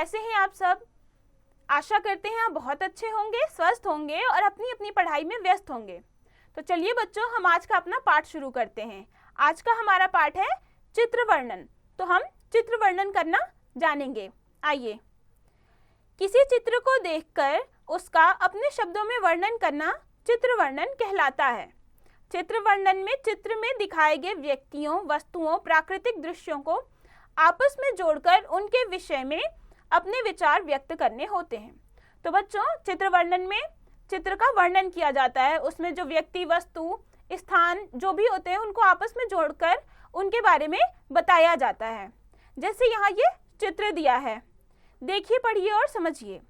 कैसे हैं आप सब? आशा करते हैं आप बहुत अच्छे होंगे, स्वस्थ होंगे और अपनी अपनी पढ़ाई में व्यस्त होंगे। तो चलिए बच्चों, हम आज का अपना पाठ शुरू करते हैं। आज का हमारा पाठ है चित्र वर्णन। तो हम चित्र वर्णन करना जानेंगे। आइए, किसी चित्र को देखकर उसका अपने शब्दों में वर्णन करना चित्र वर्णन कहलाता है। चित्र वर्णन में चित्र में दिखाए गए व्यक्तियों, वस्तुओं, प्राकृतिक दृश्यों को आपस में जोड़कर उनके विषय में अपने विचार व्यक्त करने होते हैं। तो बच्चों, चित्र वर्णन में चित्र का वर्णन किया जाता है। उसमें जो व्यक्ति, वस्तु, स्थान जो भी होते हैं उनको आपस में जोड़कर उनके बारे में बताया जाता है। जैसे यहाँ ये चित्र दिया है, देखिए, पढ़िए और समझिए।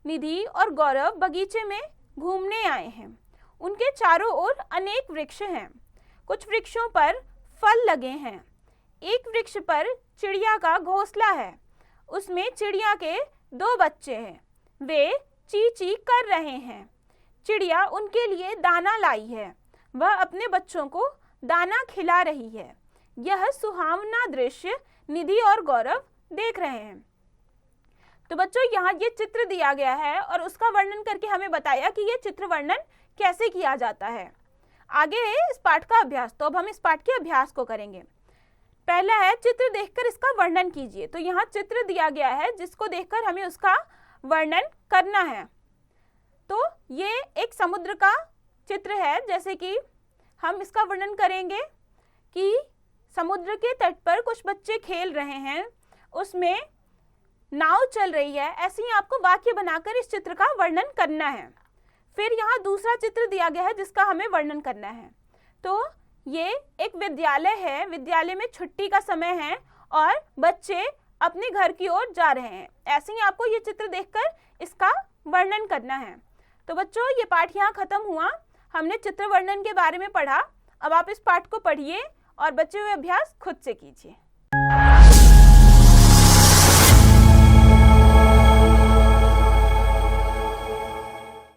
निधि और गौरव बगीचे में घूमने आए हैं। उनके चारों ओर अनेक वृक्ष हैं। कुछ वृक्षों पर फल लगे हैं। एक वृक्ष पर चिड़िया का घोंसला है। उसमें चिड़िया के 2 बच्चे हैं। वे ची ची कर रहे हैं। चिड़िया उनके लिए दाना लाई है। वह अपने बच्चों को दाना खिला रही है। यह सुहावना दृश्य निधि और गौरव देख रहे हैं। तो बच्चों, यहाँ ये चित्र दिया गया है और उसका वर्णन करके हमें बताया कि ये चित्र वर्णन कैसे किया जाता है। आगे है इस पाठ का अभ्यास। तो अब हम इस पाठ के अभ्यास को करेंगे। पहला है, चित्र देखकर इसका वर्णन कीजिए। तो यहाँ चित्र दिया गया है जिसको देखकर हमें उसका वर्णन करना है। तो ये एक समुद्र का चित्र है। जैसे कि हम इसका वर्णन करेंगे कि समुद्र के तट पर कुछ बच्चे खेल रहे हैं, उसमें नाव चल रही है। ऐसे ही आपको वाक्य बनाकर इस चित्र का वर्णन करना है। फिर यहाँ दूसरा चित्र दिया गया है जिसका हमें वर्णन करना है। तो ये एक विद्यालय है। विद्यालय में छुट्टी का समय है और बच्चे अपने घर की ओर जा रहे हैं। ऐसे ही आपको ये चित्र देखकर इसका वर्णन करना है। तो बच्चों, ये पाठ यहाँ खत्म हुआ। हमने चित्र वर्णन के बारे में पढ़ा। अब आप इस पाठ को पढ़िए और बचे हुए अभ्यास खुद से कीजिए।